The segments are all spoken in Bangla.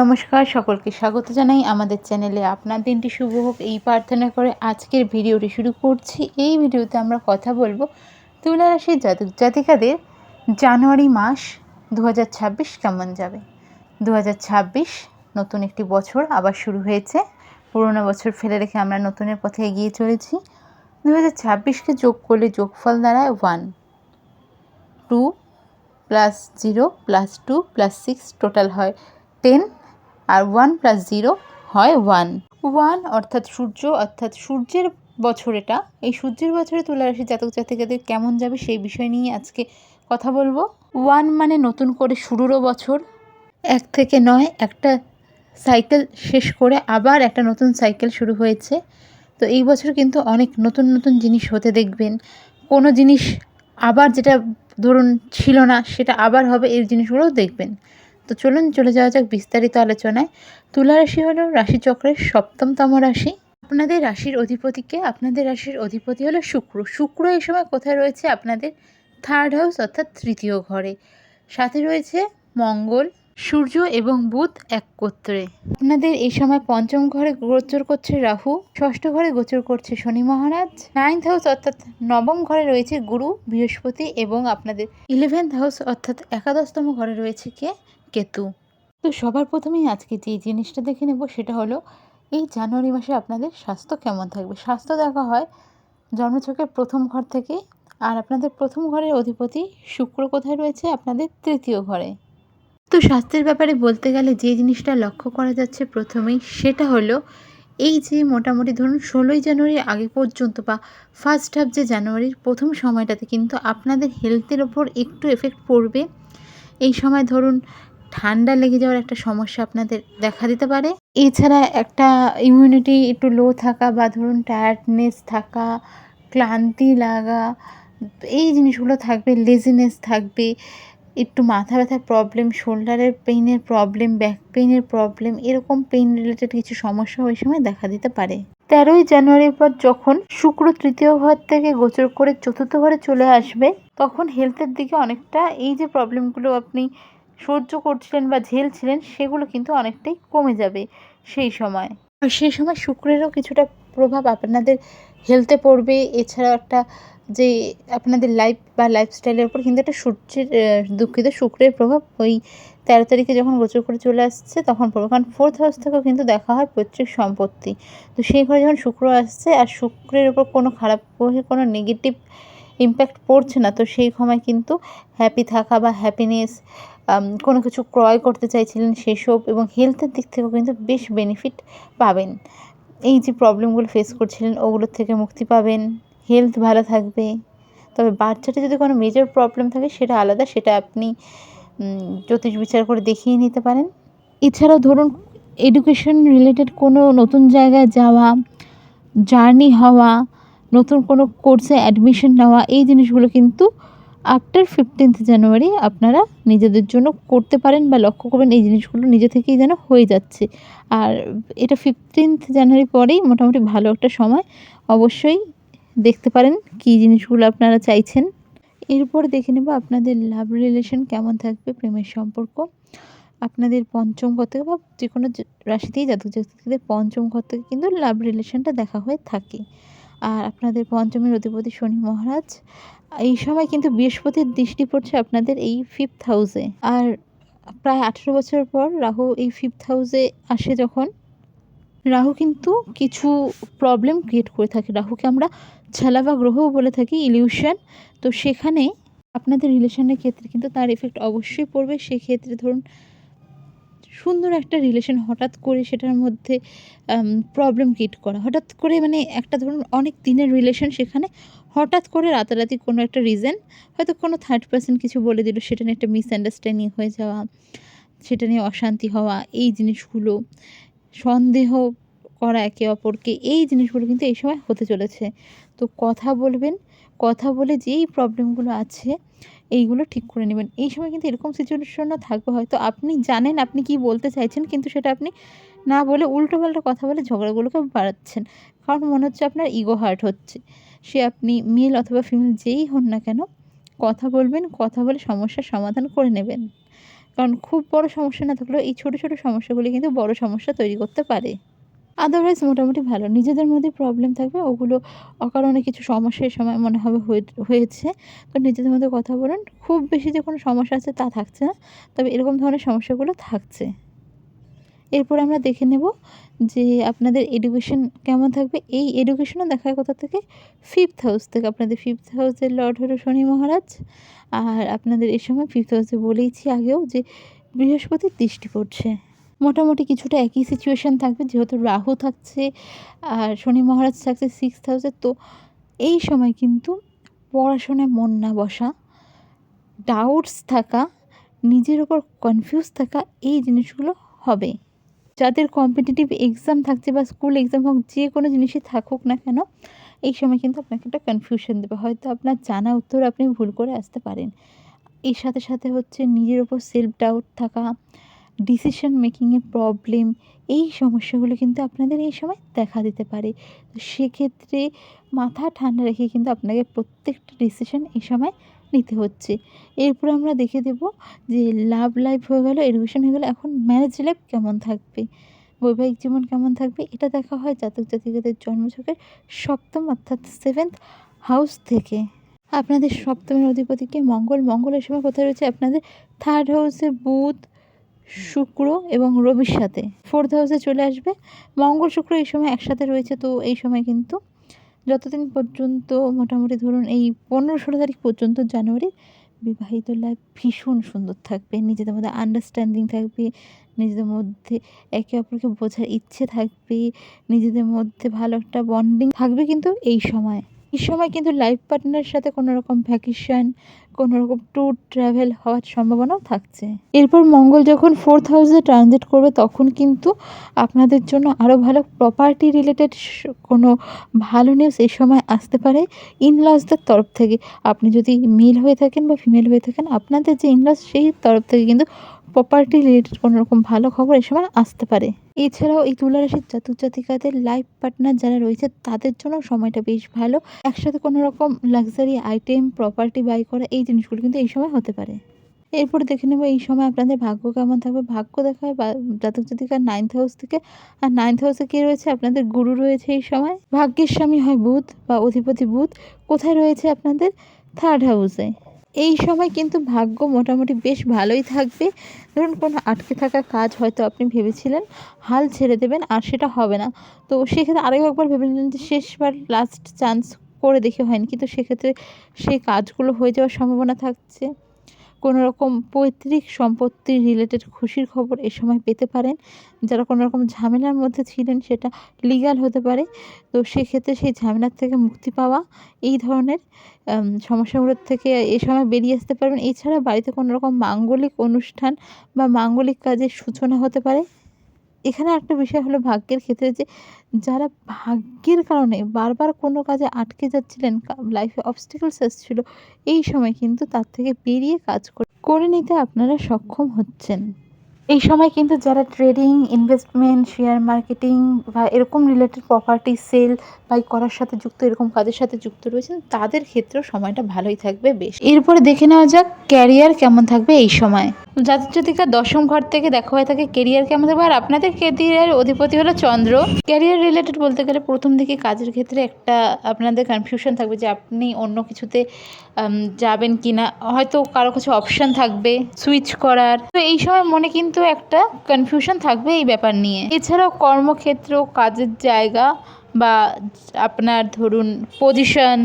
নমস্কার, সকলকে স্বাগত জানাই আমাদের চ্যানেলে। আপনার দিনটি শুভ হোক এই প্রার্থনা করে আজকের ভিডিওটি শুরু করছি। এই ভিডিওতে আমরা কথা বলবো তুলা রাশির জাতক জাতিকাদের জানুয়ারি মাস 2026 কেমন যাবে। 2026 নতুন একটি বছর আবার শুরু হয়েছে। পুরোনো বছর ফেলে রেখে আমরা নতুনের পথে এগিয়ে চলেছি। 2026কে যোগ করলে যোগফল দাঁড়ায় 1, 2 + 0 + 2 + 6 টোটাল হয় 10, আর 1 + 0 হয় 1। 1 অর্থাৎ সূর্য, অর্থাৎ সূর্যের বছর এটা। এই সূর্যের বছরে তুলা রাশির জাতক জাতিকাদের কেমন যাবে সেই বিষয় নিয়ে আজকে কথা বলবো। 1 মানে নতুন করে শুরুরও বছর। 1 থেকে 9 একটা সাইকেল শেষ করে আবার একটা নতুন সাইকেল শুরু হয়েছে। তো এই বছর কিন্তু অনেক নতুন নতুন জিনিস হতে দেখবেন। কোনো জিনিস আবার যেটা ধরুন ছিল না সেটা আবার হবে, এই জিনিসগুলোও দেখবেন। তো চলুন চলে যাওয়া যাক বিস্তারিত আলোচনায়। তুলা রাশি হলো রাশিচক্রের 7তম রাশি। আপনাদের রাশির অধিপতি হলো শুক্র। শুক্র এই সময় কোথায় রয়েছে? আপনাদের 3rd হাউস অর্থাৎ তৃতীয় ঘরে। সাথে রয়েছে মঙ্গল, সূর্য এবং বুধ একত্রে। আপনাদের এই সময় 5ম ঘরে গোচর করছে রাহু, 6ষ্ঠ ঘরে গোচর করছে শনি মহারাজ, 9th হাউস অর্থাৎ 9ম ঘরে রয়েছে গুরু বৃহস্পতি, এবং আপনাদের 11th হাউস অর্থাৎ 11তম ঘরে রয়েছে কেতু। তো সবার প্রথমেই আজকে যে জিনিসটা দেখে নেব সেটা হলো এই জানুয়ারি মাসে আপনাদের স্বাস্থ্য কেমন থাকবে। স্বাস্থ্য দেখা হয় জন্মছকের প্রথম ঘর থেকে, আর আপনাদের প্রথম ঘরের অধিপতি শুক্র কোথায় রয়েছে? আপনাদের 3য় ঘরে। তো স্বাস্থ্যের ব্যাপারে বলতে গেলে যে জিনিসটা লক্ষ্য করা যাচ্ছে প্রথমেই সেটা হলো এই যে মোটামুটি ধরুন 16ই জানুয়ারি আগে পর্যন্ত বা ফার্স্ট হাফ যে জানুয়ারির প্রথম সময়টাতে কিন্তু আপনাদের হেলথের ওপর একটু এফেক্ট পড়বে। এই সময় ধরুন ঠান্ডা লেগে যাওয়ার একটা সমস্যা আপনাদের দেখা দিতে পারে। এছাড়া একটা ইমিউনিটি একটু লো থাকা বা ধরুন টায়ার্ডনেস থাকা, ক্লান্তি লাগা, এই জিনিসগুলো থাকবে। লেজিনেস থাকবে, একটু মাথা ব্যথার প্রবলেম, শোল্ডারের পেইনের প্রবলেম, ব্যাক পেইনের প্রবলেম, এরকম পেইন রিলেটেড কিছু সমস্যা ওই সময় দেখা দিতে পারে। 13ই জানুয়ারির পর যখন শুক্র 3য় ঘর থেকে গোচর করে 4র্থ ঘরে চলে আসবে, তখন হেলথের দিকে অনেকটা এই যে প্রবলেমগুলো আপনি সহ্য করছিলেন বা ঝেলছিলেন সেগুলো কিন্তু অনেকটাই কমে যাবে সেই সময়। আর সেই সময় শুক্রেরও কিছুটা প্রভাব আপনাদের হেলথে পড়বে। এছাড়াও একটা যে আপনাদের লাইফ বা লাইফস্টাইলের উপর কিন্তু একটা শুক্রের প্রভাব ওই 13 তারিখে যখন গোচর করে চলে আসছে তখন পড়বে। কারণ 4th হাউস থেকেও কিন্তু দেখা হয় পৈতৃক সম্পত্তি। তো সেই ঘরে যখন শুক্র আসছে আর শুক্রের ওপর কোনো খারাপ গ্রহের কোনো নেগেটিভ ইম্প্যাক্ট পড়ছে না, তো সেই সময় কিন্তু হ্যাপি থাকা বা হ্যাপিনেস, কোনো কিছু ক্রয় করতে চাইছিলেন সেসব, এবং হেলথের দিক থেকেও কিন্তু বেশ বেনিফিট পাবেন। এই যে প্রবলেমগুলো ফেস করছিলেন ওগুলোর থেকে মুক্তি পাবেন, হেলথ ভালো থাকবে। তবে বাচ্চাটা যদি কোনো মেজর প্রবলেম থাকে সেটা আলাদা, সেটা আপনি জ্যোতিষ বিচার করে দেখিয়ে নিতে পারেন। এছাড়াও ধরুন এডুকেশন রিলেটেড কোনো নতুন জায়গায় যাওয়া, জার্নি হওয়া, নতুন কোনো কোর্সে অ্যাডমিশন নেওয়া, এই জিনিসগুলো কিন্তু আফটার 15th জানুয়ারি আপনারা নিজেদের জন্য করতে পারেন বা লক্ষ্য করবেন এই জিনিসগুলো নিজে থেকেই যেন হয়ে যাচ্ছে। আর এটা 15th জানুয়ারি পরেই মোটামুটি ভালো একটা সময়। অবশ্যই দেখতে পারেন কী জিনিসগুলো আপনারা চাইছেন। এরপর দেখে নেব আপনাদের লাভ রিলেশন কেমন থাকবে, প্রেমের সম্পর্ক। আপনাদের 5ম ঘর থেকে বা যে কোনো রাশিতেই জাতক জাতিকাদের 5ম ঘর থেকে কিন্তু লাভ রিলেশনটা দেখা হয়ে থাকে। আর আপনাদের 5মের অধিপতি শনি মহারাজ। এই সময় কিন্তু বৃহস্পতির দৃষ্টি পড়ছে আপনাদের এই 5th হাউসে। আর প্রায় 18 বছর পর রাহু এই 5th হাউসে আসে যখন, রাহু কিন্তু কিছু প্রবলেম ক্রিয়েট করে থাকে। রাহুকে আমরা ছালাবা গ্রহও বলে থাকি, ইলিউশন। তো সেখানে আপনাদের রিলেশনের ক্ষেত্রে কিন্তু তার এফেক্ট অবশ্যই পড়বে। সেক্ষেত্রে ধরুন সুন্দর একটা রিলেশন হঠাৎ করে সেটার মধ্যে প্রবলেম ক্রিয়েট করা, হঠাৎ করে মানে একটা ধরুন অনেক দিনের রিলেশন, সেখানে হঠাৎ করে রাতারাতি কোনো একটা রিজন, হয়তো কোনো থার্ড পার্সন কিছু বলে দিল, সেটা নিয়ে একটা মিসআন্ডারস্ট্যান্ডিং হয়ে যাওয়া, সেটা নিয়ে অশান্তি হওয়া, এই জিনিসগুলো, সন্দেহ করা একে অপরকে, এই জিনিসগুলো কিন্তু এই সময় হতে চলেছে। তো কথা বলবেন, কথা বলে যেই প্রবলেমগুলো আছে এইগুলো ঠিক করে নেবেন। এই সময় কিন্তু এরকম সিচুয়েশনও থাকবে, হয়তো আপনি জানেন আপনি কী বলতে চাইছেন কিন্তু সেটা আপনি না বলে উল্টোপাল্টা কথা বলে ঝগড়াগুলোকে বাড়াচ্ছেন। কারণ মনে হচ্ছে আপনার ইগো হার্ট হচ্ছে। সে আপনি মেল অথবা ফিমেল যেই হন না কেন, কথা বলবেন, কথা বলে সমস্যার সমাধান করে নেবেন। কারণ খুব বড় সমস্যা না থাকলেও এই ছোটো ছোটো সমস্যাগুলি কিন্তু বড় সমস্যা তৈরি করতে পারে। আদারওয়াইজ মোটামুটি ভালো। নিজেদের মধ্যে প্রবলেম থাকবে, ওগুলো অকারণে কিছু সমস্যা এই সময় মনে হবে হয়েছে। তো নিজেদের মধ্যে কথা বলুন। খুব বেশি যে কোনো সমস্যা আছে তা থাকছে না। তবে এরকম ধরনের সমস্যাগুলো থাকছে। এরপরে আমরা দেখে নেব যে আপনাদের এডুকেশন কেমন থাকবে। এই এডুকেশনও দেখায় কোথা থেকে? 5th হাউস থেকে। আপনাদের 5th হাউসের লর্ড হলো শনি মহারাজ। আর আপনাদের এই সময় 5th হাউসে বলেইছি আগেও যে বৃহস্পতির দৃষ্টি পড়ছে। মোটামুটি কিছুটা একই সিচুয়েশান থাকবে, যেহেতু রাহু থাকছে আর শনি মহারাজ থাকছে 6th হাউসে। তো এই সময় কিন্তু পড়াশোনায় মন না বসা, ডাউটস থাকা, নিজের ওপর কনফিউজ থাকা, এই জিনিসগুলো হবে। যাদের কম্পিটিটিভ এক্সাম থাকছে বা স্কুল এক্সাম হোক, যে কোনো জিনিসই থাকুক না কেন, এই সময় কিন্তু আপনাকে একটা কনফিউশন দেবে। হয়তো আপনার জানা উত্তর আপনি ভুল করে আসতে পারেন। এর সাথে সাথে হচ্ছে নিজের ওপর সেলফ ডাউট থাকা, ডিসিশন মেকিংয়ে প্রবলেম, এই সমস্যাগুলো কিন্তু আপনাদের এই সময় দেখা দিতে পারে। তো সেক্ষেত্রে মাথা ঠান্ডা রেখে কিন্তু আপনাকে প্রত্যেকটা ডিসিশন এই সময় নিতে হচ্ছে। এরপরে আমরা দেখে দেব যে লাভ লাইফ হয়ে গেল, এডুকেশন হয়ে গেল, এখন ম্যারেজ লাইফ কেমন থাকবে, বৈবাহিক জীবন কেমন থাকবে। এটা দেখা হয় জাতক জাতিকাদের জন্মছকের সপ্তম অর্থাৎ 7th হাউস থেকে। আপনাদের সপ্তমের অধিপতিকে মঙ্গল। মঙ্গলের সময় কোথায় রয়েছে? আপনাদের 3rd হাউসে বুধ, শুক্র এবং রবির সাথে 4th হাউসে চলে আসবে। মঙ্গল শুক্র এই সময় একসাথে রয়েছে। তো এই সময় কিন্তু যতদিন পর্যন্ত মোটামুটি ধরুন এই 15-16 তারিখ পর্যন্ত জানুয়ারির, বিবাহিত লাইফ ভীষণ সুন্দর থাকবে। নিজেদের মধ্যে আন্ডারস্ট্যান্ডিং থাকবে, নিজেদের মধ্যে একে অপরকে বোঝার ইচ্ছে থাকবে, নিজেদের মধ্যে ভালো একটা বন্ডিং থাকবে। কিন্তু এই সময় কিন্তু লাইফ পার্টনারের সাথে কোনো রকম ভ্যাকেশন, কোনো রকম ট্যুর ট্রাভেল হওয়ার সম্ভাবনাও থাকছে। এরপর মঙ্গল যখন 4th হাউসে ট্রানজিট করবে, তখন কিন্তু আপনাদের জন্য আরও ভালো প্রপার্টি রিলেটেড কোনো ভালো নিউজ এই সময় আসতে পারে ইনলসদের তরফ থেকে। আপনি যদি মেল হয়ে থাকেন বা ফিমেল হয়ে থাকেন, আপনাদের যে ইনলস সেই তরফ থেকে কিন্তু প্রপার্টি রিলেটেড কোনো রকম ভালো খবর এই সময় আসতে পারে। এছাড়াও এই তুলা রাশির জাতক জাতিকাদের লাইফ পার্টনার যারা রয়েছে তাদের জন্য সময়টা বেশ ভালো। একসাথে কোনো রকম লাক্সারি আইটেম, প্রপার্টি বাই করা, এই জিনিসগুলো কিন্তু এই সময় হতে পারে। এরপরে দেখে নেব এই সময় আপনাদের ভাগ্য কেমন থাকবে। ভাগ্য দেখায় বা জাতক জাতিকার 9th হাউস থেকে। আর 9th হাউসে কে রয়েছে? আপনাদের গুরু রয়েছে এই সময়। ভাগ্যের স্বামী হয় বুধ বা অধিপতি বুধ। কোথায় রয়েছে? আপনাদের 3rd হাউসে। এই সময় কিন্তু ভাগ্য মোটামুটি বেশ ভালোই থাকবে। ধরুন কোনো আটকে থাকা কাজ হয়তো আপনি ভেবেছিলেন হাল ছেড়ে দেবেন, আর সেটা হবে না। তো সেক্ষেত্রে আরেকবার ভেবে নিলেন যে শেষবার লাস্ট চান্স করে দেখে হয়নি, কিন্তু সেক্ষেত্রে সেই কাজগুলো হয়ে যাওয়ার সম্ভাবনা থাকছে। কোনো রকম পৈতৃক সম্পত্তির রিলেটেড খুশির খবর এ সময় পেতে পারেন। যারা কোনো রকম ঝামেলার মধ্যে ছিলেন সেটা লিগ্যাল হতে পারে। তো সেক্ষেত্রে সেই ঝামেলার থেকে মুক্তি পাওয়া, এই ধরনের সমস্যাগুলোর থেকে এ সময় বেরিয়ে আসতে পারবেন। এছাড়া বাড়িতে কোনো রকম মাঙ্গলিক অনুষ্ঠান বা মাঙ্গলিক কাজের সূচনা হতে পারে। এখানে একটা বিষয় হলো ভাগ্যের ক্ষেত্রে, যে যারা ভাগ্যের কারণে বারবার কোনো কাজে আটকে যাচ্ছিলেন, লাইফে অবস্টেকলস আসছিল, এই সময় কিন্তু তার থেকে বেরিয়ে কাজ করে নিতে আপনারা সক্ষম হচ্ছেন। এই সময় কিন্তু যারা ট্রেডিং, ইনভেস্টমেন্ট, শেয়ার মার্কেটিং বা এরকম রিলেটেড প্রপার্টি সেল বাই করার সাথে যুক্ত, এরকম কাজের সাথে যুক্ত রয়েছেন, তাদের ক্ষেত্রেও সময়টা ভালোই থাকবে বেশ। এরপরে দেখে নেওয়া যাক ক্যারিয়ার কেমন থাকবে এই সময়। জাতক জাতিকার 10ম ঘর থেকে দেখা হয়ে থাকে কেরিয়ার কেমন থাকবে। আর আপনাদের কেরিয়ারের অধিপতি হলো চন্দ্র। ক্যারিয়ার রিলেটেড বলতে গেলে প্রথম দিকে কাজের ক্ষেত্রে একটা আপনাদের কনফিউশন থাকবে যে আপনি অন্য কিছুতে যাবেন কি না, হয়তো কারো কিছু অপশান থাকবে সুইচ করার। তো এই সময় মনে কিন্তু একটা কনফিউশন থাকবে এই ব্যাপার নিয়ে। এছাড়াও কর্মক্ষেত্র, কাজের জায়গা বা আপনার ধরুন পজিশন,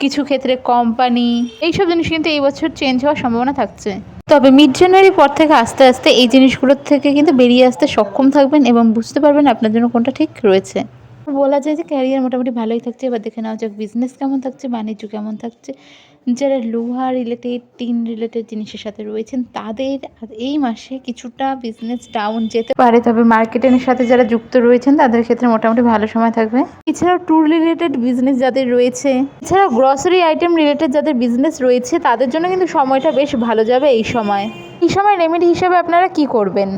কিছু ক্ষেত্রে কোম্পানি, এইসব জিনিস কিন্তু এই বছর চেঞ্জ হওয়ার সম্ভাবনা থাকছে। তবে মিড জানুয়ারি পর থেকে আস্তে আস্তে এই জিনিসগুলোর থেকে কিন্তু বেরিয়ে আসতে সক্ষম থাকবেন এবং বুঝতে পারবেন আপনার জন্য কোনটা ঠিক রয়েছে। বলা যায় যে ক্যারিয়ার মোটামুটি ভালোই থাকছে। এবার দেখে নেওয়া যাক বিজনেস কেমন থাকছে, বাণিজ্য কেমন থাকছে। যারা লোহা রিলেটেড, টিন রিলেটেড জিনিসের সাথে রয়েছেন, তাদের এই মাসে কিছুটা বিজনেস ডাউন যেতে পারে। তবে মার্কেটিংয়ের সাথে যারা যুক্ত রয়েছেন তাদের ক্ষেত্রে মোটামুটি ভালো সময় থাকবে। এছাড়াও ট্যুর রিলেটেড বিজনেস যাদের রয়েছে, এছাড়াও গ্রসারি আইটেম রিলেটেড যাদের বিজনেস রয়েছে, তাদের জন্য কিন্তু সময়টা বেশ ভালো যাবে এই সময়। এই সময় রেমেডি হিসাবে আপনারা কি করবেন?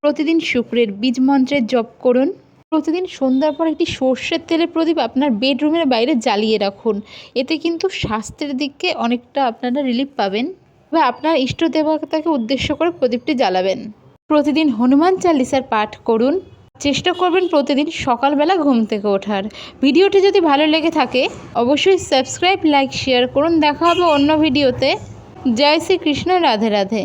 প্রতিদিন শুক্রের বীজ মন্ত্রের জপ করুন। প্রতিদিন সন্ধ্যার পর একটি সর্ষের তেলের প্রদীপ আপনার বেডরুমের বাইরে জ্বালিয়ে রাখুন। এতে কিন্তু স্বাস্থ্যের দিকে অনেকটা আপনারা রিলিফ পাবেন। বা আপনার ইষ্ট দেবতাকে উদ্দেশ্য করে প্রদীপটি জ্বালাবেন। প্রতিদিন হনুমান চালিসার পাঠ করুন। চেষ্টা করবেন প্রতিদিন সকালবেলা ঘুম থেকে ওঠার। ভিডিওটি যদি ভালো লেগে থাকে অবশ্যই সাবস্ক্রাইব, লাইক, শেয়ার করুন। দেখা হবে অন্য ভিডিওতে। জয় শ্রীকৃষ্ণ, রাধে রাধে।